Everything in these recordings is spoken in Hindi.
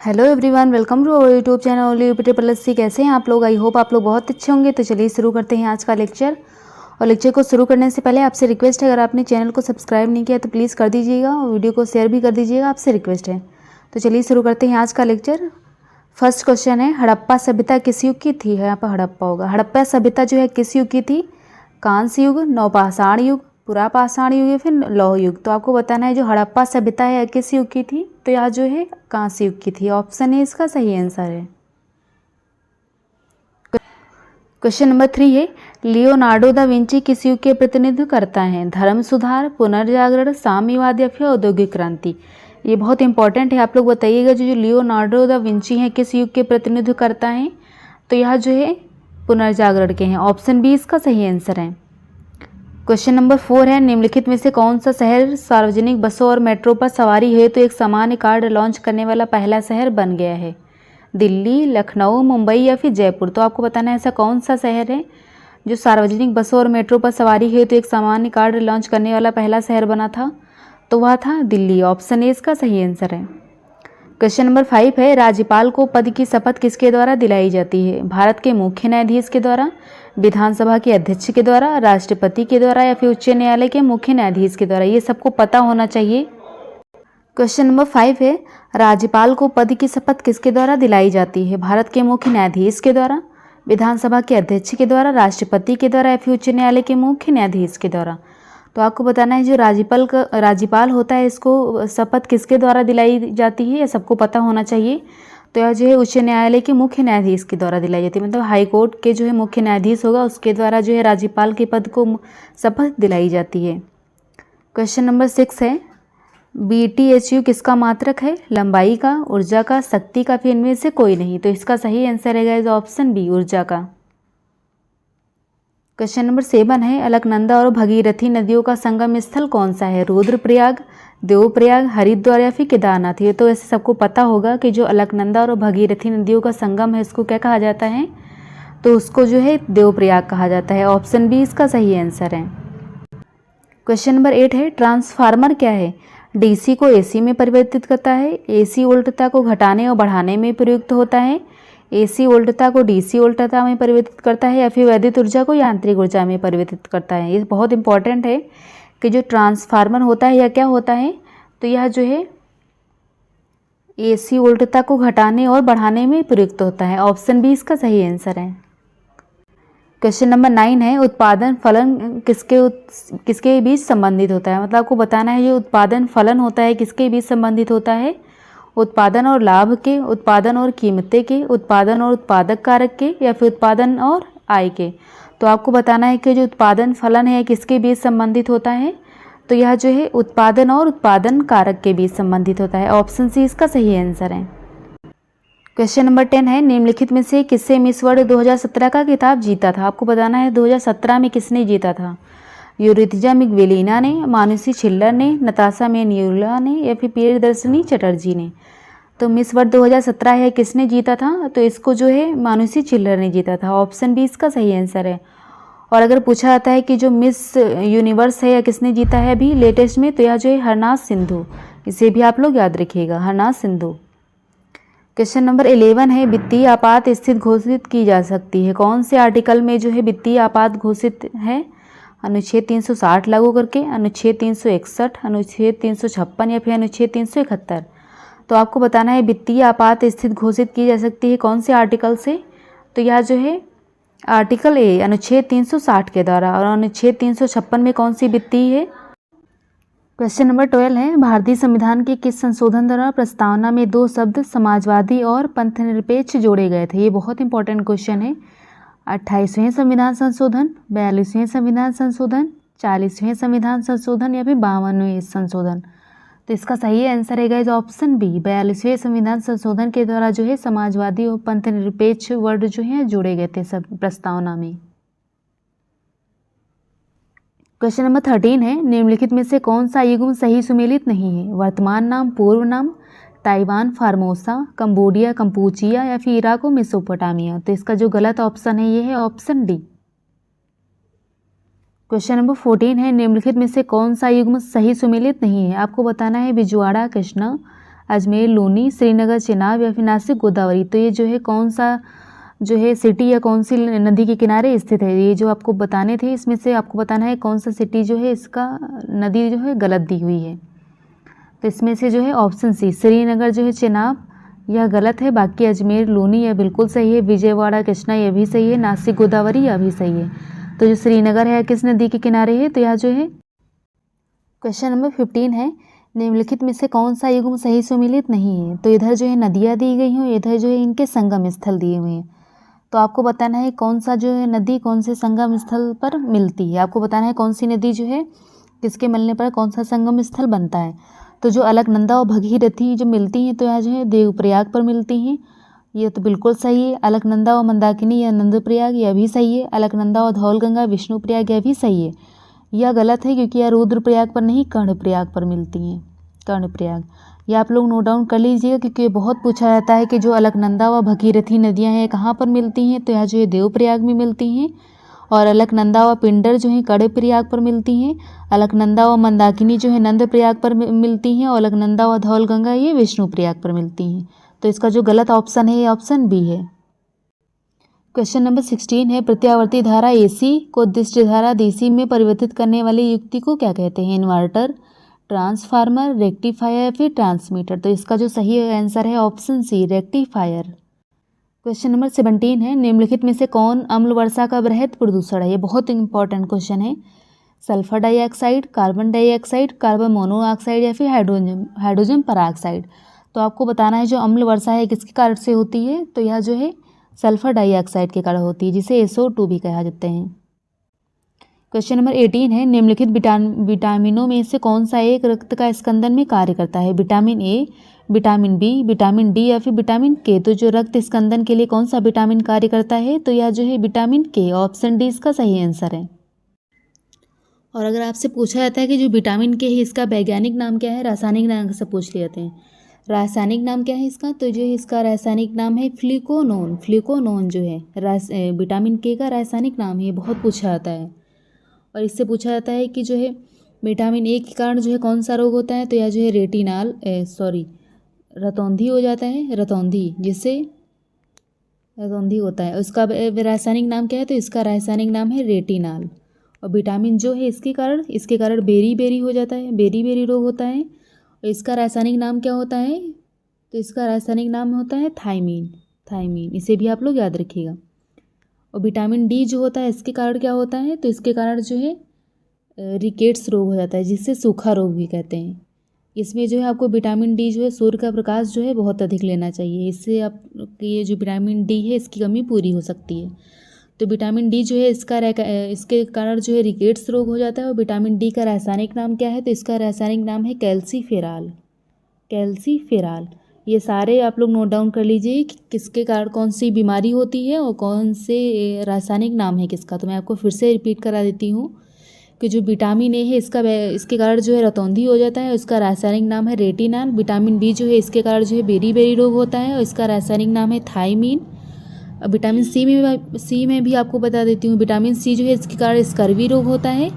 Hello everyone, welcome to our YouTube channel UPT plus C. कैसे हैं आप लोग? आई होप आप लोग बहुत अच्छे होंगे। तो चलिए शुरू करते हैं आज का लेक्चर। और लेक्चर को शुरू करने से पहले आपसे रिक्वेस्ट है, अगर आपने चैनल को सब्सक्राइब नहीं किया तो प्लीज़ कर दीजिएगा और वीडियो को शेयर भी कर दीजिएगा, आपसे रिक्वेस्ट है। तो चलिए शुरू करते हैं आज का लेक्चर। फर्स्ट क्वेश्चन है, हड़प्पा सभ्यता किस युग की थी? यहाँ पर हड़प्पा होगा। हड़प्पा सभ्यता जो है किस युग की थी? कांस्य युग, नवपाषाण युग, पुरापाषाण युग या फिर लौह युग। तो आपको बताना है जो हड़प्पा सभ्यता है किस युग की थी। तो यह जो है कांस्य युग की थी। ऑप्शन ए इसका सही आंसर है। क्वेश्चन नंबर 3 है, लियोनार्डो दा विंची किस युग के प्रतिनिधित्व करता है? धर्म सुधार, पुनर्जागरण, साम्यवाद या फिर औद्योगिक क्रांति। ये बहुत इंपॉर्टेंट है, आप लोग बताइएगा। जो लियोनार्डो दा विंची है किस युग के प्रतिनिधित्व करता है? तो यह जो है पुनर्जागरण के हैं। ऑप्शन बी इसका सही आंसर है। क्वेश्चन नंबर 4 है, निम्नलिखित में से कौन सा शहर सार्वजनिक बसों और मेट्रो पर सवारी हेतु तो एक सामान्य कार्ड लॉन्च करने वाला पहला शहर बन गया है? दिल्ली, लखनऊ, मुंबई या फिर जयपुर। तो आपको बताना है ऐसा कौन सा शहर है जो सार्वजनिक बसों और मेट्रो पर सवारी हेतु तो एक सामान्य कार्ड लॉन्च करने वाला पहला शहर बना था? तो वह था दिल्ली। ऑप्शन ए इसका सही आंसर है। क्वेश्चन नंबर 5 है, राज्यपाल को पद की शपथ किसके द्वारा दिलाई जाती है? भारत के मुख्य न्यायाधीश के द्वारा, विधानसभा के अध्यक्ष के द्वारा, राष्ट्रपति के द्वारा या फिर उच्च न्यायालय के मुख्य न्यायाधीश के द्वारा। ये सबको पता होना चाहिए। क्वेश्चन नंबर 5 है, राज्यपाल को पद की शपथ किसके द्वारा दिलाई जाती है? भारत के मुख्य न्यायाधीश के द्वारा, विधानसभा के अध्यक्ष के द्वारा, राष्ट्रपति के द्वारा या फिर उच्च न्यायालय के मुख्य न्यायाधीश के द्वारा। तो आपको बताना है जो राज्यपाल होता है इसको शपथ किसके द्वारा दिलाई जाती है, यह सबको पता होना चाहिए। तो यह जो है उच्च न्यायालय के मुख्य न्यायाधीश के द्वारा दिलाई जाती है, मतलब हाई कोर्ट के जो है मुख्य न्यायाधीश होगा उसके द्वारा जो है राज्यपाल के पद को शपथ दिलाई जाती है। क्वेश्चन नंबर 6 है, BTHU किसका मात्रक है? लंबाई का, ऊर्जा का, शक्ति का, फिर इनमें से कोई नहीं। तो इसका सही आंसर है ऑप्शन बी, ऊर्जा का। क्वेश्चन नंबर 7 है, अलकनंदा और भगीरथी नदियों का संगम स्थल कौन सा है? रुद्रप्रयाग, देवप्रयाग, हरिद्वार या फिर केदारनाथ। ये तो ऐसे सबको पता होगा कि जो अलकनंदा और भगीरथी नदियों का संगम है इसको क्या कहा जाता है? तो उसको जो है देवप्रयाग कहा जाता है। ऑप्शन बी इसका सही आंसर है। क्वेश्चन नंबर 8 है, ट्रांसफार्मर क्या है? DC को AC में परिवर्तित करता है, AC वोल्टता को घटाने और बढ़ाने में प्रयुक्त होता है, AC वोल्टता को DC वोल्टता में परिवर्तित करता है या फिर वैद्युत ऊर्जा को यांत्रिक ऊर्जा में परिवर्तित करता है। ये बहुत इंपॉर्टेंट है कि जो ट्रांसफार्मर होता है यह क्या होता है? तो यह जो है AC वोल्टता को घटाने और बढ़ाने में प्रयुक्त होता है। ऑप्शन बी इसका सही आंसर है। क्वेश्चन नंबर 9 है, उत्पादन फलन किसके बीच संबंधित होता है? मतलब आपको बताना है जो उत्पादन फलन होता है किसके बीच संबंधित होता है? उत्पादन और लाभ के, उत्पादन और कीमतें के, उत्पादन और उत्पादक कारक के या फिर उत्पादन और आय के। तो आपको बताना है कि जो उत्पादन फलन है किसके बीच संबंधित होता है? तो यह जो है उत्पादन और उत्पादन कारक के बीच संबंधित होता है। ऑप्शन सी इसका सही आंसर है। क्वेश्चन नंबर 10 है, निम्नलिखित में से किससे मिस वर्ल्ड 2017 का खिताब जीता था? आपको बताना है 2017 में किसने जीता था? यूरित्जा मिग्वेलिना ने, मानुषी छिल्लर ने, नताशा मेनियुला ने या फिर प्रियदर्शिनी चटर्जी ने। तो मिस वर्ल्ड 2017 है किसने जीता था? तो इसको जो है मानुषी छिल्लर ने जीता था। ऑप्शन बी इसका सही आंसर है। और अगर पूछा जाता है कि जो मिस यूनिवर्स है या किसने जीता है अभी लेटेस्ट में, तो यह जो है हरनाथ सिंधु। इसे भी आप लोग याद रखिएगा, हरनाथ सिंधु। क्वेश्चन नंबर 11 है, वित्तीय आपात स्थिति घोषित की जा सकती है? कौन से आर्टिकल में जो है वित्तीय आपात घोषित है? अनुच्छेद 360 लागू करके, अनुच्छेद 361, अनुच्छेद 356 या फिर अनुच्छेद 371। तो आपको बताना है वित्तीय आपात स्थिति घोषित की जा सकती है कौन से आर्टिकल से? तो यह जो है आर्टिकल ए, अनुच्छेद 360 के द्वारा। और अनुच्छेद 356 में कौन सी वित्तीय है? क्वेश्चन नंबर 12 है, भारतीय संविधान के किस संशोधन द्वारा प्रस्तावना में 2 शब्द समाजवादी और पंथनिरपेक्ष जोड़े गए थे? ये बहुत इंपॉर्टेंट क्वेश्चन है। 28वें संविधान संशोधन, 42वें संविधान संशोधन, 40वें संविधान संशोधन या फिर 52वें संशोधन। तो इसका सही आंसर है गाइस ऑप्शन बी, 42वें संविधान संशोधन के द्वारा जो है समाजवादी और पंथनिरपेक्ष वर्ड जो है जोड़े गए थे सब प्रस्तावना में। क्वेश्चन नंबर 13 है, निम्नलिखित में से कौन सा युग्म सही सुमेलित नहीं है? वर्तमान नाम, पूर्व नाम, ताइवान, फार्मोसा, कंबोडिया, कंपूचिया या फिर इराक और मेसोपोटामिया। तो इसका जो गलत ऑप्शन है ये है ऑप्शन डी। क्वेश्चन नंबर 14 है, निम्नलिखित में से कौन सा युग्म सही सुमेलित नहीं है? आपको बताना है बिजवाड़ा, कृष्णा, अजमेर, लूनी, श्रीनगर, चेनाब या फिर नासिक, गोदावरी। तो ये जो है कौन सा जो है सिटी या कौन सी नदी के किनारे स्थित है, ये जो आपको बताने थे इसमें से आपको बताना है कौन सा सिटी जो है इसका नदी जो है गलत दी हुई है। तो इसमें से जो है ऑप्शन सी श्रीनगर जो है चेनाब यह गलत है, बाकी अजमेर, लूनी यह बिल्कुल सही है, विजयवाड़ा, कृष्णा यह भी सही है, नासिक, गोदावरी यह भी सही है। तो जो श्रीनगर है किस नदी के किनारे है, तो यह जो है क्वेश्चन नंबर 15 है, निम्नलिखित में से कौन सा युग्म सही सुमेलित नहीं है। तो इधर जो है नदियाँ दी गई हैं, इधर जो है इनके संगम स्थल दिए हुए हैं। तो आपको बताना है कौन सा जो है नदी कौन से संगम स्थल पर मिलती है। आपको बताना है कौन सी नदी जो है किसके मिलने पर कौन सा संगम स्थल बनता है। तो जो अलकनंदा और भगीरथी जो मिलती हैं तो यह जो है देवप्रयाग पर मिलती हैं, ये तो बिल्कुल सही है। अलकनंदा और मंदाकिनी या नंदप्रयाग यह भी सही है। अलकनंदा और धौलगंगा विष्णुप्रयाग यह भी सही है। यह गलत है क्योंकि यह रुद्रप्रयाग पर नहीं कर्णप्रयाग पर मिलती हैं, कर्णप्रयाग। ये आप लोग नोट डाउन कर लीजिएगा क्योंकि बहुत पूछा जाता है कि जो अलकनंदा व भगीरथी नदियां हैं कहाँ पर मिलती हैं, तो यह जो है देवप्रयाग में मिलती हैं। और अलकनंदा व पिंडर जो है कर्णप्रयाग पर मिलती हैं। अलकनंदा व मंदाकिनी जो है नंदप्रयाग पर मिलती हैं और अलकनंदा व धौलगंगा ये विष्णुप्रयाग पर मिलती हैं। तो इसका जो गलत ऑप्शन है ये ऑप्शन बी है। क्वेश्चन नंबर 16 है, प्रत्यावर्ती धारा AC को दिष्ट धारा DC में परिवर्तित करने वाली युक्ति को क्या कहते हैं। इन्वर्टर, ट्रांसफार्मर, रेक्टिफायर या फिर ट्रांसमीटर। तो इसका जो सही आंसर है option C rectifier. Question number 17 है, निम्नलिखित में से कौन अम्ल वर्षा का वृहद प्रदूषण है। ये बहुत इंपॉर्टेंट क्वेश्चन है। Sulphur dioxide, carbon dioxide, carbon monoxide या फिर हाइड्रोजन पराऑक्साइड। तो आपको बताना है जो अम्ल वर्षा है किसके कारण से होती है, तो यह जो है सल्फर डाइऑक्साइड के कारण होती है, जिसे SO2 भी कहा जाते हैं। क्वेश्चन नंबर 18 है, निम्नलिखित विटामिनों में से कौन सा एक रक्त का स्कंदन में कार्य करता है। Vitamin A, vitamin B, vitamin D या फिर विटामिन K। तो जो रक्त स्कंदन के लिए कौन सा विटामिन कार्य करता है, तो यह जो है विटामिन K, ऑप्शन डी इसका सही आंसर है। और अगर आपसे पूछा जाता है कि जो विटामिन K है इसका वैज्ञानिक नाम क्या है, रासायनिक नाम से पूछ लिए जाते हैं। रासायनिक नाम क्या है इसका, तो जो है इसका रासायनिक नाम है फ्लिकोनोन। फ्लिकोनोन जो है विटामिन K का रासायनिक नाम है, बहुत पूछा जाता है। और इससे पूछा जाता है कि जो है विटामिन A के कारण जो है कौन सा रोग होता है, तो यह जो है रतौंधी हो जाता है, रतौंधी, जिससे रतौंधी होता है। उसका रासायनिक नाम क्या है, तो इसका रासायनिक नाम है रेटिनाल। और विटामिन जो है इसके कारण बेरी हो जाता है, बेरी रोग होता है। और इसका रासायनिक नाम क्या होता है, तो इसका रासायनिक नाम होता है थायमीन। इसे भी आप लोग याद रखिएगा। और विटामिन D जो होता है इसके कारण क्या होता है, तो इसके कारण जो है रिकेट्स रोग हो जाता है, जिससे सूखा रोग भी कहते हैं। इसमें जो है आपको विटामिन D जो है सूर्य का प्रकाश जो है बहुत अधिक लेना चाहिए, इससे आप ये जो विटामिन D है इसकी कमी पूरी हो सकती है। तो विटामिन D जो है इसके कारण जो है रिकेट्स रोग हो जाता है। और विटामिन D का रासायनिक नाम क्या है, तो इसका रासायनिक नाम है कैल्सीफेराल। ये सारे आप लोग नोट डाउन कर लीजिए कि किसके कारण कौन सी बीमारी होती है और कौन से रासायनिक नाम है किसका। तो मैं आपको फिर से रिपीट करा देती हूँ कि जो विटामिन A है इसके कारण जो है रतौंधी हो जाता है, उसका रासायनिक नाम है रेटिनाल। विटामिन B जो है इसके कारण जो है बेरी रोग होता है और इसका रासायनिक नाम है थायमीन। विटामिन सी में भी आपको बता देती हूँ, विटामिन C जो है इसके कारण स्कर्वी रोग होता है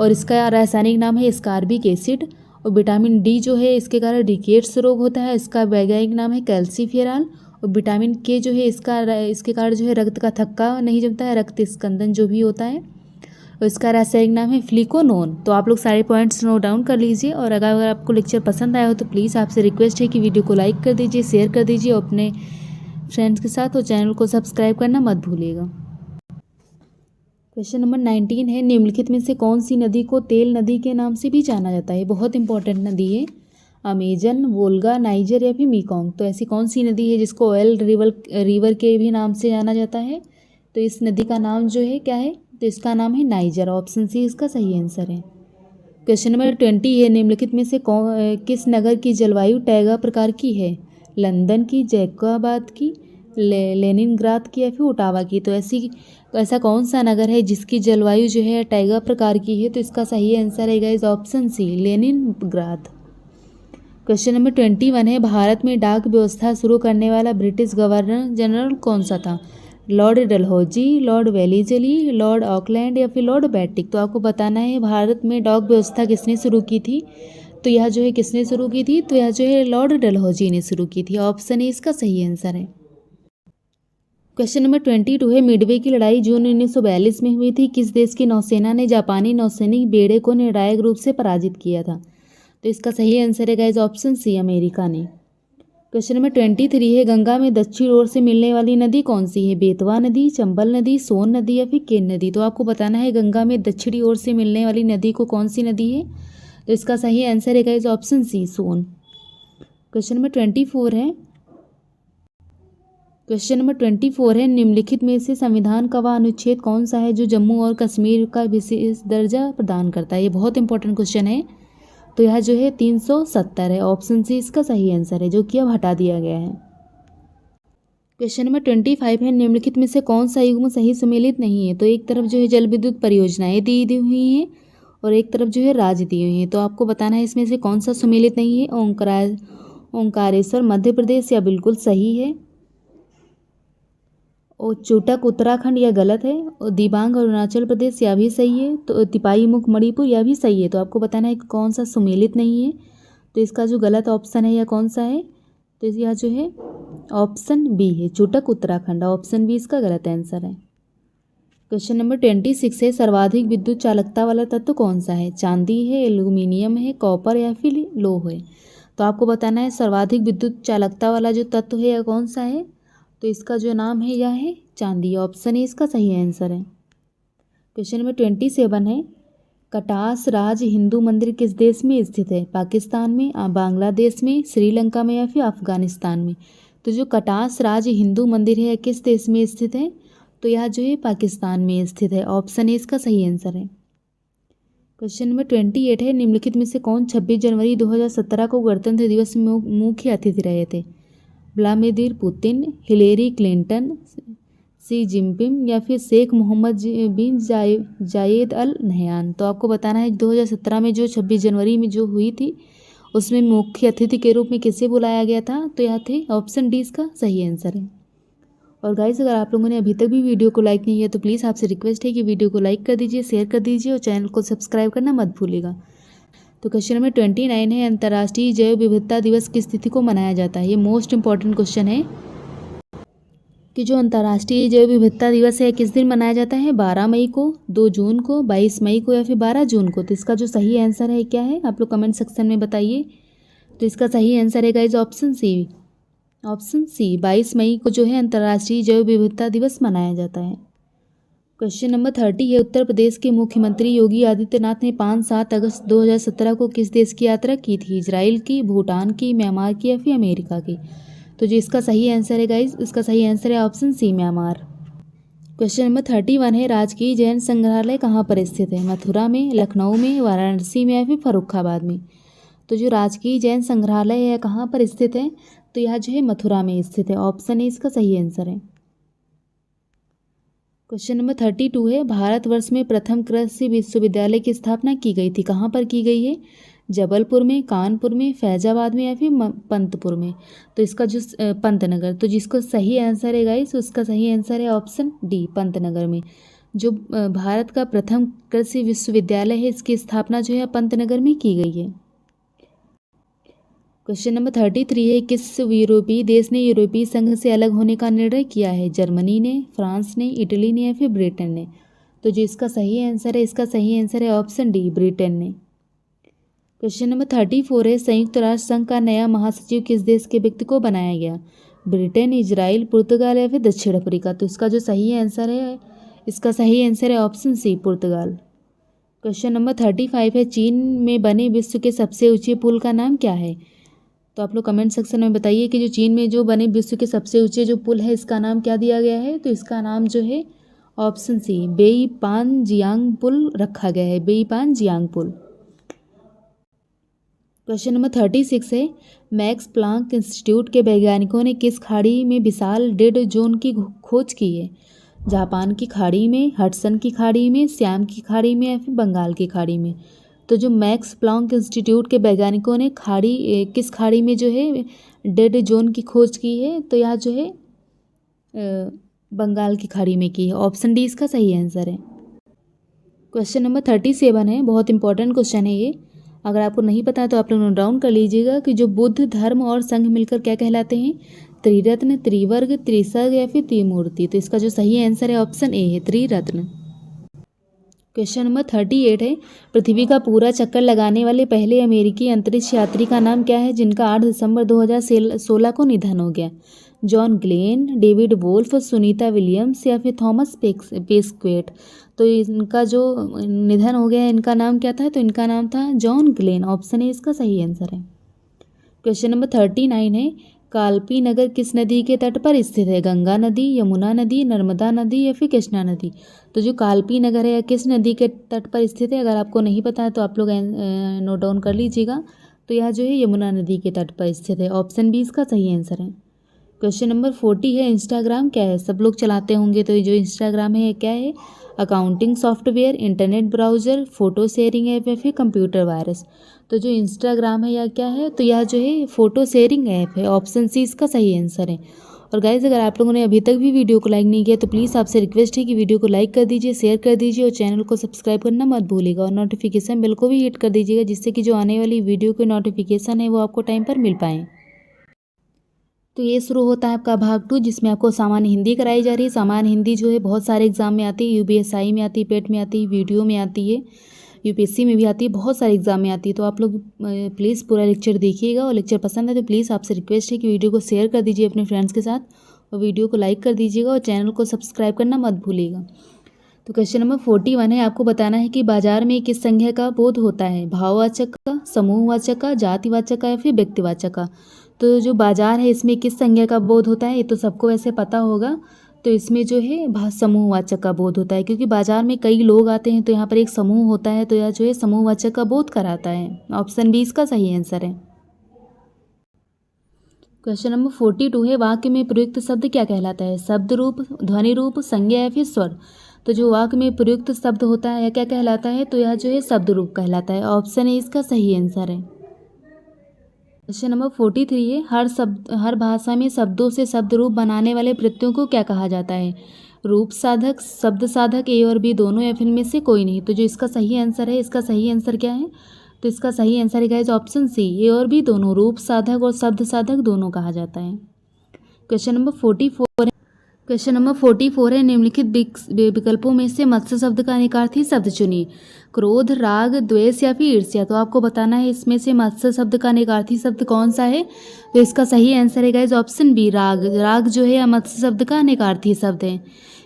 और इसका रासायनिक नाम है स्कारबिक एसिड। और विटामिन D जो है इसके कारण रिकेट्स रोग होता है, इसका वैज्ञानिक नाम है कैल्सीफेराल। और विटामिन K जो है इसके कारण जो है रक्त का थक्का नहीं जमता है, रक्त स्कंदन जो भी होता है, और इसका रासायनिक नाम है फ्लिकोनोन। तो आप लोग सारे पॉइंट्स नोट डाउन कर लीजिए। और अगर आपको लेक्चर पसंद आया हो तो प्लीज़ आपसे रिक्वेस्ट है कि वीडियो को लाइक कर दीजिए, शेयर कर दीजिए और अपने फ्रेंड्स के साथ, और चैनल को सब्सक्राइब करना मत भूलिएगा। क्वेश्चन नंबर 19 है, निम्नलिखित में से कौन सी नदी को तेल नदी के नाम से भी जाना जाता है। बहुत इंपॉर्टेंट नदी है। अमेजन, वोल्गा, नाइजर या फिर मीकोंग। तो ऐसी कौन सी नदी है जिसको ऑयल रिवर के भी नाम से जाना जाता है, तो इस नदी का नाम जो है क्या है, तो इसका नाम है नाइजर, ऑप्शन सी इसका सही आंसर है। क्वेश्चन नंबर 20 है, निम्नलिखित में से किस नगर की जलवायु टैगा प्रकार की है। लंदन की, जैकोबाद की, लेनिनग्राद की या फिर ओटावा की। तो ऐसा कौन सा नगर है जिसकी जलवायु जो है टैगा प्रकार की है, तो इसका सही आंसर है guys option C Leningrad. Question number 21 है, भारत में डाक व्यवस्था शुरू करने वाला ब्रिटिश गवर्नर जनरल कौन सा था। Lord Dalhousie, Lord Wellesley, Lord Auckland या फिर लॉर्ड बैटिक। तो आपको बताना है भारत में डाक व्यवस्था किसने शुरू की थी, तो यह जो है किसने शुरू की थी, तो यह जो है लॉर्ड डलहौजी ने शुरू की थी। ऑप्शन ए इसका सही आंसर है। क्वेश्चन नंबर 22 है, मिडवे की लड़ाई जून 1942 में हुई थी। किस देश की नौसेना ने जापानी नौसैनिक बेड़े को निर्णायक रूप से पराजित किया था? तो इसका सही आंसर है गाइस ऑप्शन सी, अमेरिका ने। क्वेश्चन नंबर 23 है, गंगा में दक्षिण ओर से मिलने वाली नदी कौन सी है? बेतवा नदी, चंबल नदी, सोन नदी या फिर केन नदी? तो आपको बताना है गंगा में दक्षिणी ओर से मिलने वाली नदी को कौन सी नदी है? तो इसका सही आंसर है गाइस ऑप्शन सी, सोन। क्वेश्चन नंबर 24 है, निम्नलिखित में से संविधान का वह अनुच्छेद कौन सा है जो जम्मू और कश्मीर का विशेष दर्जा प्रदान करता है? ये बहुत इंपॉर्टेंट क्वेश्चन है। तो यह जो है 370 है। ऑप्शन सी इसका सही आंसर है, जो कि अब हटा दिया गया है। क्वेश्चन नंबर 25 है, निम्नलिखित में से कौन सा युग्म सही सुमेलित नहीं है? तो एक तरफ जो है जल विद्युत परियोजनाएं दी हुई हैं और एक तरफ जो है राज्य दी हुई हैं। तो आपको बताना है इसमें से कौन सा सुमेलित नहीं है। ओंकारेश्वर मध्य प्रदेश, या बिल्कुल सही है। और चूटक उत्तराखंड, यह गलत है। और दिबांग अरुणाचल प्रदेश, यह भी सही है। तो तिपाई-मुख मणिपुर, यह भी सही है। तो आपको बताना है कि कौन सा सुमेलित नहीं है। तो इसका जो गलत ऑप्शन है यह कौन सा है? तो यह जो है ऑप्शन बी है, चूटक उत्तराखंड। ऑप्शन बी इसका गलत आंसर है। क्वेश्चन नंबर 26 है, सर्वाधिक विद्युत चालकता वाला तत्व कौन सा है? चांदी है, एल्यूमिनियम है, कॉपर या फिर लोह है? तो आपको बताना है सर्वाधिक विद्युत चालकता वाला जो तत्व है यह कौन सा है? तो इसका जो नाम है यह है चांदी। ऑप्शन ए इसका सही आंसर है। क्वेश्चन नंबर 27 है, कटास राज हिंदू मंदिर किस देश में स्थित है? पाकिस्तान में, बांग्लादेश में, श्रीलंका में या फिर अफगानिस्तान में? तो जो कटास राज हिंदू मंदिर है किस देश में स्थित है? तो यह जो है पाकिस्तान में स्थित है। ऑप्शन ए इसका सही आंसर है। क्वेश्चन नंबर 28 है, निम्नलिखित में से कौन 26 जनवरी 2017 को गणतंत्र दिवस में मुख्य अतिथि रहे थे? Vladimir Putin, Hillary Clinton, Xi Jinping या फिर Sheikh Mohammed bin Zayed Al Nahyan? तो आपको बताना है 2017 में जो 26 जनवरी में जो हुई थी उसमें मुख्य अतिथि के रूप में किसे बुलाया गया था? तो यह थे ऑप्शन डी इसका सही आंसर है। और गाइस, अगर आप लोगों ने अभी तक भी वीडियो को लाइक नहीं किया तो प्लीज़ आपसे रिक्वेस्ट है कि वीडियो को लाइक कर दीजिए, शेयर कर दीजिए और चैनल को सब्सक्राइब करना मत भूलिएगा। तो क्वेश्चन नंबर 29 है, अंतर्राष्ट्रीय जैव विविधता दिवस किस तिथि को मनाया जाता है? ये मोस्ट इंपॉर्टेंट क्वेश्चन है कि जो अंतर्राष्ट्रीय जैव विविधता दिवस है किस दिन मनाया जाता है? 12 मई को, 2 जून को, 22 मई को या फिर 12 जून को? तो इसका जो सही आंसर है क्या है आप लोग कमेंट सेक्शन में बताइए। तो इसका सही आंसर है guys option C. Option C, 22 मई को जो है अंतर्राष्ट्रीय जैव विविधता दिवस मनाया जाता है। क्वेश्चन नंबर 30 है, उत्तर प्रदेश के मुख्यमंत्री योगी आदित्यनाथ ने 5-7 अगस्त 2017 को किस देश की यात्रा की थी? इजराइल की, भूटान की, म्यांमार की या फिर अमेरिका की? तो जो इसका सही आंसर है गाइज, इसका सही आंसर है option C, Myanmar. Question number 31 है, राजकीय जैन संग्रहालय कहाँ पर स्थित है? मथुरा में, लखनऊ में, वाराणसी में या फिर फर्रुखाबाद में? तो जो राजकीय जैन संग्रहालय है कहाँ पर स्थित है? तो यह जो है मथुरा में स्थित है। ऑप्शन ए इसका सही आंसर है। क्वेश्चन नंबर 32 है, भारतवर्ष में प्रथम कृषि विश्वविद्यालय की स्थापना की गई थी, कहाँ पर की गई है? जबलपुर में, कानपुर में, फैजाबाद में या फिर पंतपुर में? तो इसका जो पंतनगर, तो जिसको सही आंसर है गाइस उसका सही आंसर है ऑप्शन डी, पंतनगर में। जो भारत का प्रथम कृषि विश्वविद्यालय है इसकी स्थापना जो है पंतनगर में की गई है। क्वेश्चन नंबर 33 है, किस यूरोपीय देश ने यूरोपीय संघ से अलग होने का निर्णय किया है? जर्मनी ने, फ्रांस ने, इटली ने या फिर ब्रिटेन ने? तो जो इसका सही आंसर है, इसका सही आंसर है ऑप्शन डी, ब्रिटेन ने। क्वेश्चन नंबर 34 है, संयुक्त राष्ट्र संघ का नया महासचिव किस देश के व्यक्ति को बनाया गया? ब्रिटेन, इजराइल, पुर्तगाल या फिर दक्षिण अफ्रीका? तो इसका जो सही आंसर है, इसका सही आंसर है ऑप्शन सी, पुर्तगाल। क्वेश्चन नंबर 35 है, चीन में बने विश्व के सबसे ऊंचे पुल का नाम क्या है? तो आप लोग कमेंट सेक्शन में बताइए कि जो चीन में जो बने विश्व के सबसे ऊंचे जो पुल है इसका नाम क्या दिया गया है? तो इसका नाम जो है ऑप्शन सी, बेईपानजियांग पुल रखा गया है, बेईपानजियांग पुल। क्वेश्चन नंबर 36 है, मैक्स प्लांक इंस्टीट्यूट के वैज्ञानिकों ने किस खाड़ी में विशाल डेड जोन की खोज की है? जापान की खाड़ी में, हडसन की खाड़ी में, सियाम की खाड़ी में या फिर बंगाल की खाड़ी में? तो जो मैक्स प्लांक इंस्टीट्यूट के वैज्ञानिकों ने किस खाड़ी में जो है डेड जोन की खोज की है? तो यह जो है बंगाल की खाड़ी में की है। ऑप्शन डी इसका सही आंसर है। क्वेश्चन नंबर 37 है, बहुत इंपॉर्टेंट क्वेश्चन है ये। अगर आपको नहीं पता है तो आप लोग नोट डाउन कर लीजिएगा कि जो बुद्ध धर्म और संघ मिलकर क्या कहलाते हैं, त्रिरत्न, त्रिवर्ग, त्रिसर्ग या फिर त्रिमूर्ति। तो इसका जो सही आंसर है ऑप्शन ए है, त्रिरत्न। क्वेश्चन नंबर 38 है, पृथ्वी का पूरा चक्कर लगाने वाले पहले अमेरिकी अंतरिक्ष यात्री का नाम क्या है जिनका 8 दिसंबर 2016 को निधन हो गया? John Glenn, David Wolf, Sunita Williams या फिर थॉमस पेस्क्वेट। तो इनका जो निधन हो गया इनका नाम क्या था? तो इनका नाम था जॉन ग्लेन। ऑप्शन ए इसका सही आंसर है। क्वेश्चन नंबर 39 है, कालपी नगर किस नदी के तट पर स्थित है? गंगा नदी, यमुना नदी, नर्मदा नदी या फिर कृष्णा नदी। तो जो कालपी नगर है किस नदी के तट पर स्थित है? अगर आपको नहीं पता है तो आप लोग नोट डाउन कर लीजिएगा। तो यह जो है यमुना नदी के तट पर स्थित है। ऑप्शन बी इसका सही आंसर है। क्वेश्चन नंबर 40 है, इंस्टाग्राम क्या है? सब लोग चलाते होंगे, तो ये जो इंस्टाग्राम है क्या है? Accounting software, internet browser, photo sharing app या फिर कंप्यूटर वायरस। तो जो इंस्टाग्राम है यह क्या है? तो यह जो है फ़ोटो शेयरिंग ऐप है। ऑप्शन सी इसका सही आंसर है। और गाइज़ अगर आप लोगों ने अभी तक भी वीडियो को लाइक नहीं किया तो प्लीज़ आपसे रिक्वेस्ट है कि वीडियो को लाइक कर दीजिए, शेयर कर दीजिए और चैनल को सब्सक्राइब करना मत भूलिएगा और नोटिफिकेशन बेल को भी हिट कर दीजिएगा, जिससे कि जो आने वाली वीडियो के नोटिफिकेशन है वो आपको टाइम पर मिल पाएँ। तो ये शुरू होता है आपका भाग 2, जिसमें आपको सामान्य हिंदी कराई जा रही है। सामान्य हिंदी जो है बहुत सारे एग्जाम में आती है, यूपीएसआई में आती है, पेट में आती है, वीडियो में आती है, यूपीएससी में भी आती है, बहुत सारे एग्जाम में आती है। तो आप लोग प्लीज़ पूरा लेक्चर देखिएगा और लेक्चर पसंद है तो प्लीज़ आपसे रिक्वेस्ट है कि वीडियो को शेयर कर दीजिए अपने फ्रेंड्स के साथ और वीडियो को लाइक कर दीजिएगा और चैनल को सब्सक्राइब करना मत भूलिएगा। तो क्वेश्चन नंबर 41 है, आपको बताना है कि बाजार में किस संज्ञा का बोध होता है? भाववाचक का, समूहवाचक का, जातिवाचक का या फिर व्यक्तिवाचक का। तो जो बाजार है इसमें किस संज्ञा का बोध होता है? ये तो सबको वैसे पता होगा। तो इसमें जो है समूहवाचक का बोध होता है, क्योंकि बाजार में कई लोग आते हैं तो यहाँ पर एक समूह होता है, तो यह जो है समूहवाचक का बोध कराता है। ऑप्शन बी इसका सही आंसर है। क्वेश्चन नंबर 42 है, वाक्य में प्रयुक्त शब्द क्या कहलाता है? शब्द रूप, ध्वनि रूप, संज्ञा या फिर स्वर। तो जो वाक्य में प्रयुक्त शब्द होता है यह क्या कहलाता है? तो यह जो है शब्द रूप कहलाता है। ऑप्शन ए इसका सही आंसर है। क्वेश्चन नंबर 43 है, हर भाषा में शब्दों से शब्द रूप बनाने वाले प्रत्ययों को क्या कहा जाता है? रूप साधक, शब्द साधक, ए और बी दोनों या फिर इनमें से कोई नहीं। तो जो इसका सही आंसर है, इसका सही आंसर क्या है? तो इसका सही आंसर है ऑप्शन सी, ए और बी दोनों, रूप साधक और शब्द साधक दोनों कहा जाता है। क्वेश्चन नंबर 44 है, निम्नलिखित विकल्पों में से मत्स्य शब्द का निकार्थी शब्द चुनिए। क्रोध, राग, द्वेष या फिर ईर्ष्या। तो आपको बताना है इसमें से मत्स्य शब्द का निकार्थी शब्द कौन सा है? तो इसका सही आंसर है गाइस ऑप्शन बी, राग। राग जो है मत्स्य शब्द का निकार्थी शब्द है।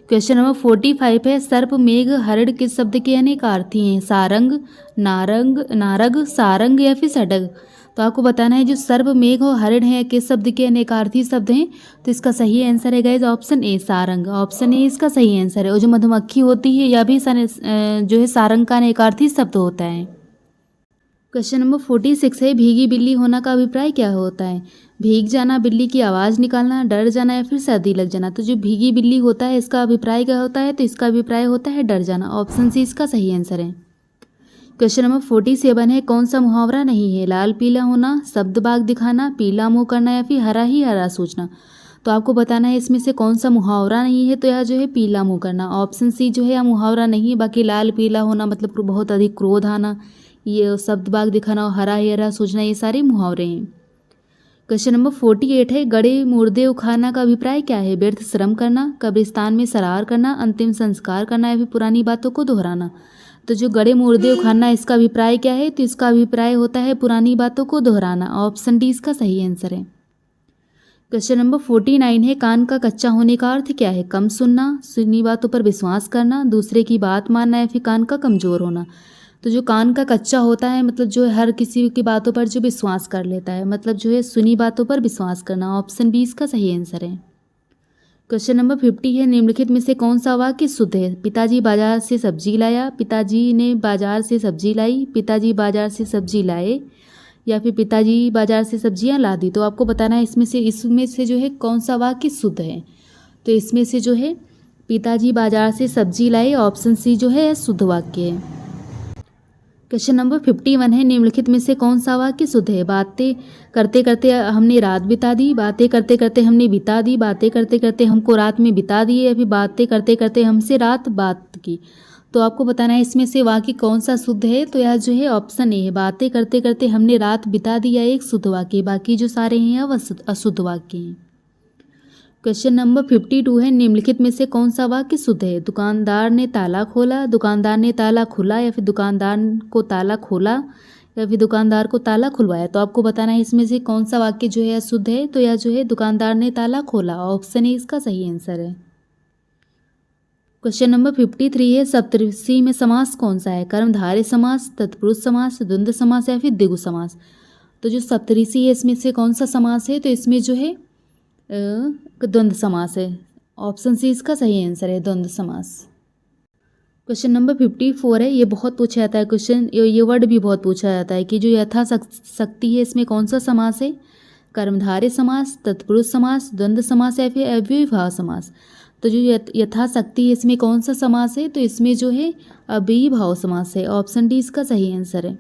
क्वेश्चन नंबर 45 है, सर्प, मेघ, हरिण किस शब्द के अनेकार्थी हैं? सारंग, नारग, सारंग या फिर सडग। तो आपको बताना है जो सर्प, मेघ और हरिण है किस शब्द के अनेकार्थी शब्द हैं? तो इसका सही आंसर है guys option A, Sarang. Option A इसका सही आंसर है। और जो मधुमक्खी होती है यह भी जो है सारंग का अनेकार्थी शब्द होता है। क्वेश्चन नंबर 46 है, भीगी बिल्ली होना का अभिप्राय क्या होता है? भीग जाना, बिल्ली की आवाज़ निकालना, डर जाना या फिर सर्दी लग जाना। तो जो भीगी बिल्ली होता है इसका अभिप्राय क्या होता है? तो इसका अभिप्राय होता है डर जाना। ऑप्शन सी इसका सही आंसर है। क्वेश्चन नंबर 47 है, कौन सा मुहावरा नहीं है? लाल पीला होना, शब्द बाग दिखाना, पीला मुंह करना या फिर हरा ही हरा सोचना। तो आपको बताना है इसमें से कौन सा मुहावरा नहीं है? तो यह जो है पीला मुंह करना। ऑप्शन सी जो है यह मुहावरा नहीं है। बाकी लाल पीला होना मतलब बहुत अधिक क्रोध आना, ये शब्द बाग दिखाना और हरा ही हरा सोचना, ये सारे मुहावरे हैं। क्वेश्चन नंबर 48 है, गड़े मुर्दे उखाड़ना का अभिप्राय क्या है? व्यर्थ श्रम करना, कब्रिस्तान में सरार करना, अंतिम संस्कार करना या फिर पुरानी बातों को दोहराना। तो जो गड़े मुर्दे उखाड़ना इसका अभिप्राय क्या है? तो इसका अभिप्राय होता है पुरानी बातों को दोहराना। ऑप्शन डी इसका सही आंसर है। क्वेश्चन नंबर 49 है, कान का कच्चा होने का अर्थ क्या है? कम सुनना, सुनी बातों पर विश्वास करना, दूसरे की बात मानना या फिर कान का कमज़ोर होना। तो जो कान का कच्चा होता है मतलब जो हर किसी की बातों पर जो विश्वास कर लेता है, मतलब जो है सुनी बातों पर विश्वास करना। ऑप्शन बी इसका सही आंसर है। क्वेश्चन नंबर 50 है, निम्नलिखित में से कौन सा वाक्य शुद्ध है? पिताजी बाजार से सब्जी लाया, पिताजी ने बाजार से सब्जी लाई, पिताजी बाजार से सब्जी लाए या फिर पिताजी बाजार से सब्जियां ला दी। तो आपको बताना है इसमें से जो है कौन सा वाक्य शुद्ध है? तो इसमें से जो है पिताजी बाजार से सब्जी लाए, ऑप्शन सी जो है शुद्ध वाक्य है। क्वेश्चन नंबर 51 है, निम्नलिखित में से कौन सा वाक्य शुद्ध है? बातें करते करते हमने रात बिता दी, बातें करते करते हमने बिता दी, बातें करते करते हमको रात में बिता दी या फिर बातें करते करते हमसे रात बात की। तो आपको बताना है इसमें से वाक्य कौन सा शुद्ध है। तो यह जो है ऑप्शन ए है, बातें करते करते हमने रात बिता दी, यह एक शुद्ध वाक्य, बाकी जो सारे हैं वह अशुद्ध वाक्य हैं। क्वेश्चन नंबर 52 है, निम्नलिखित में से कौन सा वाक्य शुद्ध है। दुकानदार ने ताला खोला, दुकानदार ने ताला खुला, या फिर दुकानदार को ताला खोला, या फिर दुकानदार को ताला खुलवाया। तो आपको बताना है इसमें से कौन सा वाक्य जो है अशुद्ध है। तो यह जो है दुकानदार ने ताला खोला, ऑप्शन ए इसका सही आंसर है। क्वेश्चन नंबर 53 है, सप्तऋषि में समास कौन सा है। कर्मधारय समास, तत्पुरुष समास, द्वंद्व समास, या फिर द्विगु समास। तो जो सप्तऋषि है इसमें से कौन सा समास है। तो इसमें जो है द्वंद्व समास है, ऑप्शन सी इसका सही आंसर है, द्वंद्व समास। क्वेश्चन नंबर 54 है, ये बहुत पूछा जाता है क्वेश्चन, ये वर्ड भी बहुत पूछा जाता है कि जो यथाशक्ति है इसमें कौन सा समास है। कर्मधारय समास, तत्पुरुष समास, द्वंद्व समास, या फिर अव्ययीभाव समास। तो जो यथाशक्ति है इसमें कौन सा समास है। तो इसमें जो है अव्ययीभाव समास है, ऑप्शन डी इसका सही आंसर है।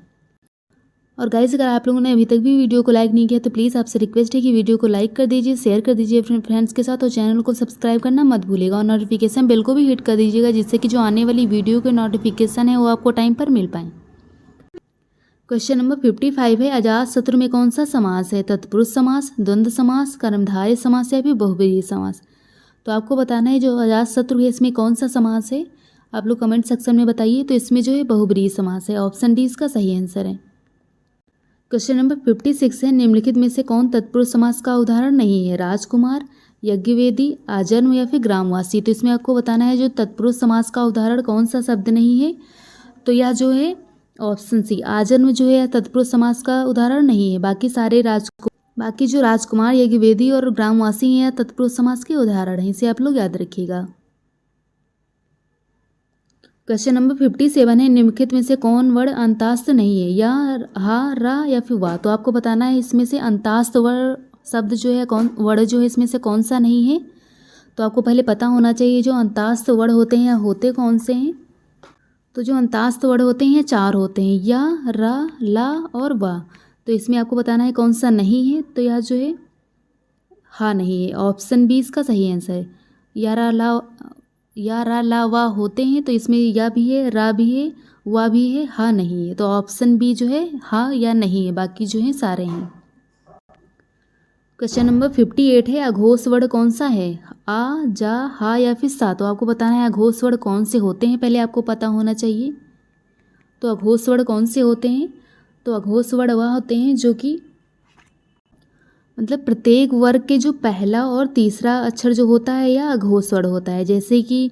और गाइस, अगर आप लोगों ने अभी तक भी वीडियो को लाइक नहीं किया तो प्लीज़ आपसे रिक्वेस्ट है कि वीडियो को लाइक कर दीजिए, शेयर कर दीजिए अपने फ्रेंड्स के साथ, और चैनल को सब्सक्राइब करना मत भूलिएगा, और नोटिफिकेशन बेल को भी हिट कर दीजिएगा, जिससे कि जो आने वाली वीडियो के नोटिफिकेशन है वो आपको टाइम पर मिल पाए। क्वेश्चन नंबर 55 है, अजातशत्रु में कौन सा समास है। तत्पुरुष समास, द्वंद्व समास, कर्मधारय समास, या फिर बहुव्रीहि समास। तो आपको बताना है जो अजातशत्रु है इसमें कौन सा समास है। आप लोग कमेंट सेक्शन में बताइए। तो इसमें जो है बहुव्रीहि समास है, ऑप्शन डी इसका सही आंसर है। क्वेश्चन नंबर 56 है, निम्नलिखित में से कौन तत्पुरुष समास का उदाहरण नहीं है। राजकुमार, यज्ञवेदी, आजन्म, या फिर ग्रामवासी। तो इसमें आपको बताना है जो तत्पुरुष समास का उदाहरण कौन सा शब्द नहीं है। तो यह जो है ऑप्शन सी, आजन्म जो है तत्पुरुष समास का उदाहरण नहीं है। बाकी जो राजकुमार, यज्ञवेदी और ग्रामवासी हैं तत्पुरुष समास के उदाहरण हैं, इसे आप लोग याद रखिएगा। क्वेश्चन नंबर 57 है, निम्नलिखित में से कौन वर्ण अंतास्त नहीं है। या, हा, रा, या फिर वाह। तो आपको बताना है इसमें से अंतास्त वर्ण शब्द जो है वर्ण जो है इसमें से कौन सा नहीं है। तो आपको पहले पता होना चाहिए जो अंतास्त वर्ण होते हैं होते कौन से हैं। तो जो अंतास्त वर्ण होते हैं 4 होते हैं, या, रा, ला और वाह। तो इसमें आपको बताना है कौन सा नहीं है। तो यह जो है हा नहीं है, ऑप्शन बी इसका सही आंसर है। या, रा, ला, वाह होते हैं। तो इसमें या भी है, रा भी है, वाह भी है, हा नहीं है। तो ऑप्शन बी जो है हा या नहीं है, बाकी जो है सारे हैं। क्वेश्चन नंबर 58 है, अघोष वर्ण कौन सा है। आ, जा, हा, या फिर सा। तो आपको बताना है अघोष वर्ण कौन से होते हैं, पहले आपको पता होना चाहिए। तो अघोष वर्ण कौन से होते हैं। तो अघोष वर्ण वह होते हैं जो कि मतलब प्रत्येक वर्ग के जो पहला और तीसरा अक्षर जो होता है यह अघोष वर्ण होता है। जैसे कि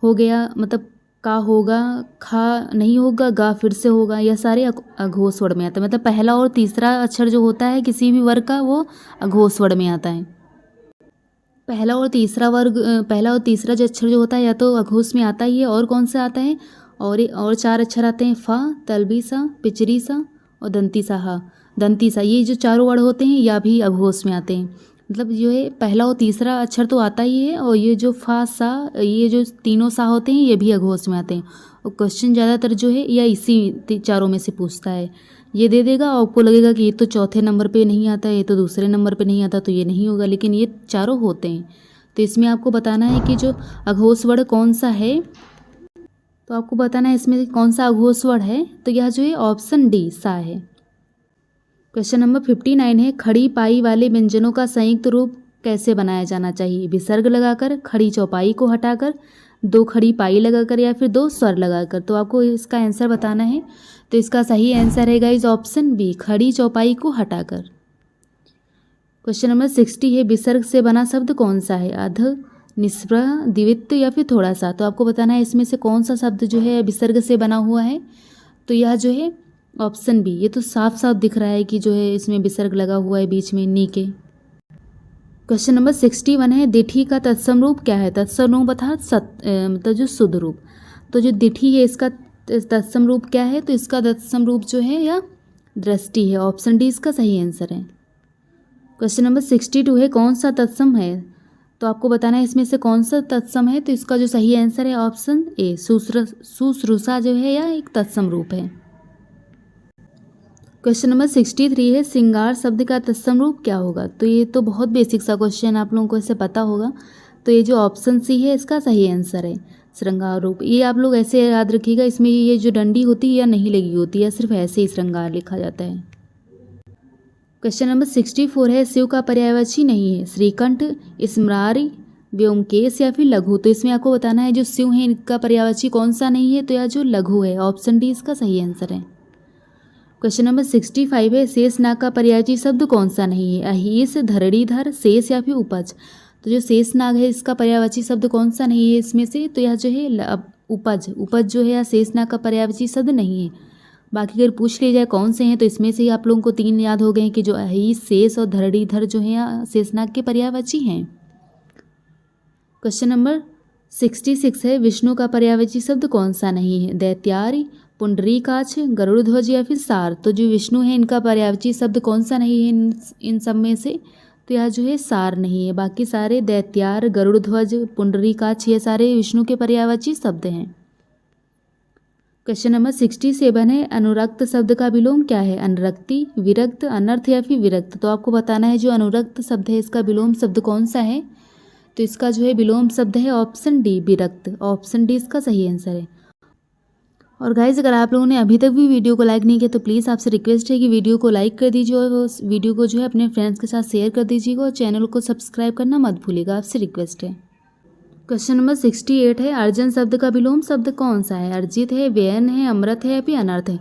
हो गया, मतलब का होगा, खा नहीं होगा, गा फिर से होगा, यह सारे अघोष वर्ण में आता है। मतलब पहला और तीसरा अक्षर जो होता है किसी भी वर्ग का वो अघोष वर्ण में आता है। पहला और तीसरा जो अक्षर जो होता है या तो अघोष में आता ही है, और कौन सा आता है, और 4 अक्षर आते हैं, फा, तलबी सा, पिचरी सा और दंती सा, हा, दंती सा। ये जो चारों वर्ण होते हैं या भी अघोष में आते हैं। मतलब जो है पहला और तीसरा अक्षर तो आता ही है, और ये जो फा, सा, ये जो तीनों सा होते हैं ये भी अघोष में आते हैं। और क्वेश्चन ज़्यादातर जो है या इसी चारों में से पूछता है। ये दे देगा और आपको लगेगा कि ये तो चौथे नंबर पे नहीं आता, ये तो दूसरे नंबर पे नहीं आता, तो ये नहीं होगा, लेकिन ये चारों होते हैं। तो इसमें आपको बताना है कि जो अघोष वर्ण कौन सा है। तो आपको बताना है इसमें कौन सा अघोष वर्ण है। तो यह जो है ऑप्शन डी, सा है। क्वेश्चन नंबर 59 है, खड़ी पाई वाले व्यंजनों का संयुक्त रूप कैसे बनाया जाना चाहिए। विसर्ग लगाकर, खड़ी चौपाई को हटाकर, 2 खड़ी पाई लगाकर, या फिर 2 स्वर लगाकर। तो आपको इसका आंसर बताना है। तो इसका सही आंसर है गाइस ऑप्शन बी, खड़ी चौपाई को हटाकर। क्वेश्चन नंबर 60 है, विसर्ग से बना शब्द कौन सा है। अध, निस्पृह, द्वित्व, या फिर थोड़ा सा। तो आपको बताना है इसमें से कौन सा शब्द जो है विसर्ग से बना हुआ है। तो यह जो है ऑप्शन बी, ये तो साफ साफ दिख रहा है कि जो है इसमें विसर्ग लगा हुआ है बीच में, नी के। क्वेश्चन नंबर 61 है, दिठी का तत्सम रूप क्या है। तत्सम रूप अर्थात मतलब जो शुद्ध रूप। तो जो दिठी है इसका तत्सम रूप क्या है। तो इसका तत्सम रूप जो है या दृष्टि है, ऑप्शन डी इसका सही आंसर है। क्वेश्चन नंबर 62 है, कौन सा तत्सम है। तो आपको बताना है इसमें से कौन सा तत्सम है। तो इसका जो सही आंसर है ऑप्शन ए, शुश्रूषा जो है या एक तत्सम रूप है। क्वेश्चन नंबर 63 है, श्रृंगार शब्द का तत्सम रूप क्या होगा। तो ये तो बहुत बेसिक सा क्वेश्चन, आप लोगों को इसे पता होगा। तो ये जो ऑप्शन सी है इसका सही आंसर है, श्रृंगार रूप। ये आप लोग ऐसे याद रखिएगा, इसमें ये जो डंडी होती है या नहीं लगी होती है, सिर्फ ऐसे ही श्रृंगार लिखा जाता है। क्वेश्चन नंबर 64 है, शिव का पर्यायवाची नहीं है, श्रीकंठ, स्मरारी, व्योमकेश या फिर लघु। तो इसमें आपको बताना है जो शिव है इनका पर्यायवाची कौन सा नहीं है, तो यह जो लघु है, ऑप्शन डी इसका सही आंसर है। क्वेश्चन नंबर 65 है, शेष नाग का पर्यायवाची शब्द कौन सा नहीं है, अहीस, धरणीधर, शेष या फिर उपज। तो जो शेष नाग है इसका पर्यायवाची शब्द कौन सा नहीं है इसमें से, तो यह जो है उपज, उपज जो है या शेष नाग का पर्यायवाची शब्द नहीं है। बाकी अगर पूछ लिया जाए कौन से हैं, तो इसमें से ही आप लोगों को 3 याद हो गए हैं कि जो अहीस, शेष और धरणीधर जो है शेषनाग के पर्यायवाची हैं। क्वेश्चन नंबर 66 है, विष्णु का पर्यायवाची शब्द कौन सा नहीं है, दैत्यारी, पुंडरीकाक्ष, गरुड़ध्वज या फिर सार। तो जो विष्णु है इनका पर्यायवाची शब्द कौन सा नहीं है इन सब में से, तो यह जो है सार नहीं है। बाकी सारे दैत्यार, गरुड़ध्वज, पुंडरीकाक्ष ये सारे विष्णु के पर्यायवाची शब्द हैं। क्वेश्चन नंबर 67 है, अनुरक्त शब्द का विलोम क्या है, अनुरक्ति, विरक्त, अनर्थ या फिर विरक्त। तो आपको बताना है जो अनुरक्त शब्द है इसका विलोम शब्द कौन सा है, तो इसका जो है विलोम शब्द है ऑप्शन डी, विरक्त। ऑप्शन डी इसका सही आंसर है। और गाइज अगर आप लोगों ने अभी तक भी वीडियो को लाइक नहीं किया तो प्लीज़ आपसे रिक्वेस्ट है कि वीडियो को लाइक कर दीजिए और उस वीडियो को जो है अपने फ्रेंड्स के साथ शेयर कर दीजिएगा और चैनल को सब्सक्राइब करना मत भूलिएगा, आपसे रिक्वेस्ट है। क्वेश्चन नंबर 68 है, अर्जन शब्द का विलोम शब्द कौन सा है, अर्जित है, व्ययन है, अमृत है या फिर अनर्थ है।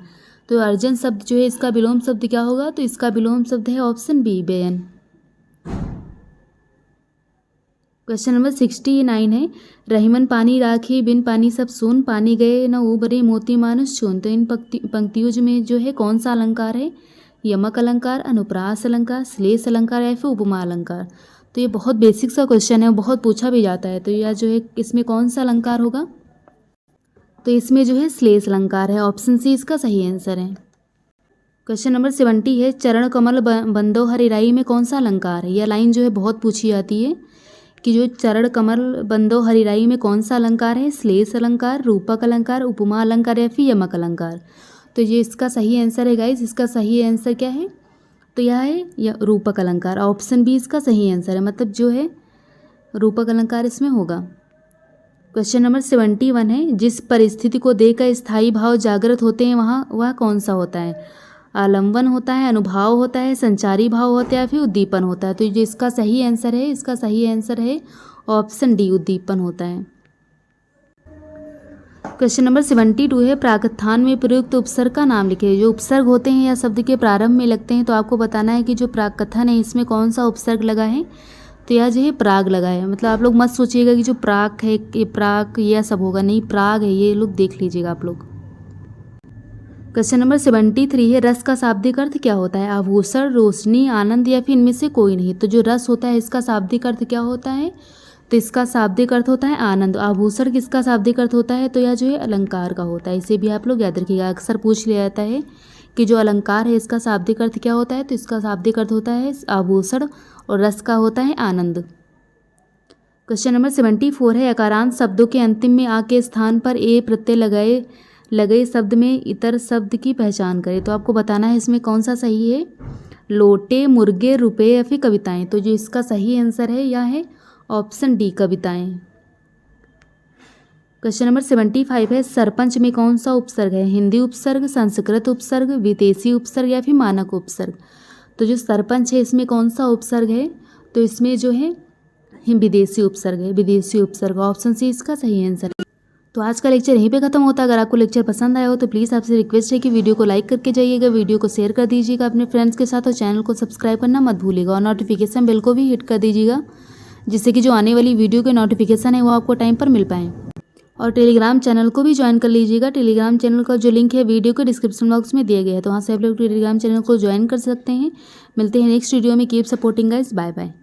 तो अर्जन शब्द जो है इसका विलोम शब्द क्या होगा, तो इसका विलोम शब्द है ऑप्शन बी, व्ययन। क्वेश्चन नंबर 69 है, रहीमन पानी राखी, बिन पानी सब सून, पानी गए न उबरे, मोती मानुष चून। तो इन पंक्तियों में जो है कौन सा अलंकार है, यमक अलंकार, अनुप्रास अलंकार, श्लेष अलंकार या फिर उपमा अलंकार। तो ये बहुत बेसिक सा क्वेश्चन है, बहुत पूछा भी जाता है। तो यह जो है इसमें कौन सा अलंकार होगा, तो इसमें जो है श्लेष अलंकार है, ऑप्शन सी इसका सही आंसर है। क्वेश्चन नंबर 70 है, चरण कमल बंदो हरिराई में कौन सा अलंकार है। यह लाइन जो है बहुत पूछी जाती है कि जो चरण कमल बंदो हरिराई में कौन सा अलंकार है, श्लेष अलंकार, रूपक अलंकार, उपमा अलंकार या फिर यमक अलंकार। तो ये इसका सही आंसर है गाइस, इसका सही आंसर क्या है, तो यह है रूपक अलंकार, ऑप्शन बी इसका सही आंसर है, मतलब जो है रूपक अलंकार इसमें होगा। क्वेश्चन नंबर 71 है, जिस परिस्थिति को देखकर स्थायी भाव जागृत होते हैं वह कौन सा होता है, आलंबन होता है, अनुभाव होता है, संचारी भाव होता है या फिर उद्दीपन होता है। तो जो इसका सही आंसर है, इसका सही आंसर है ऑप्शन डी, उद्दीपन होता है। क्वेश्चन नंबर 72 है, प्रागस्थान में प्रयुक्त उपसर्ग का नाम लिखिए। जो उपसर्ग होते हैं या शब्द के प्रारंभ में लगते हैं, तो आपको बताना है कि जो प्रागकथन है इसमें कौन सा उपसर्ग लगा है, तो यह जो है प्राग लगा है। मतलब आप लोग मत सोचिएगा कि जो प्राग है ये प्राग यह सब होगा, नहीं, प्राग है, ये लोग देख लीजिएगा आप लोग। क्वेश्चन नंबर 73 है, रस का शाब्दिक अर्थ क्या होता है, आभूषण, रोशनी, आनंद या फिर इनमें से कोई नहीं। तो जो रस होता है इसका शाब्दिक अर्थ क्या होता है, तो इसका शाब्दिक अर्थ होता है आनंद। आभूषण किसका शाब्दिक अर्थ होता है, तो यह जो है अलंकार का होता है। इसे भी आप लोग याद रखिएगा, अक्सर पूछ लिया जाता है कि जो अलंकार है इसका शाब्दिक अर्थ क्या होता है, तो इसका शाब्दिक अर्थ होता है आभूषण और रस का होता है आनंद। क्वेश्चन नंबर 74 है, अकारांत शब्दों के अंतिम में आ के स्थान पर ए प्रत्यय लगे शब्द में इतर शब्द की पहचान करें। तो आपको बताना है इसमें कौन सा सही है, लोटे, मुर्गे, रुपए या फिर कविताएं। तो जो इसका सही आंसर है यह है ऑप्शन डी, कविताएं। क्वेश्चन नंबर 75 है, सरपंच में कौन सा उपसर्ग है, हिंदी उपसर्ग, संस्कृत उपसर्ग, विदेशी उपसर्ग या फिर मानक उपसर्ग। तो जो सरपंच है इसमें कौन सा उपसर्ग है, तो इसमें जो है विदेशी उपसर्ग है, विदेशी उपसर्ग, ऑप्शन सी इसका सही आंसर है। तो आज का लेक्चर यहीं पे खत्म होता है। अगर आपको लेक्चर पसंद आया हो तो प्लीज़ आपसे रिक्वेस्ट है कि वीडियो को लाइक करके जाइएगा, वीडियो को शेयर कर दीजिएगा अपने फ्रेंड्स के साथ और चैनल को सब्सक्राइब करना मत भूलिएगा और नोटिफिकेशन बेल को भी हिट कर दीजिएगा, जिससे कि जो आने वाली वीडियो के नोटिफिकेशन है वो आपको टाइम पर मिल पाएँ। और टेलीग्राम चैनल को भी ज्वाइन कर लीजिएगा। टेलीग्राम चैनल का जो लिंक है वीडियो के डिस्क्रिप्शन बॉक्स में दिया गया है, तो वहाँ से आप लोग टेलीग्राम चैनल को ज्वाइन कर सकते हैं। मिलते हैं नेक्स्ट वीडियो में। Keep supporting guys, bye bye.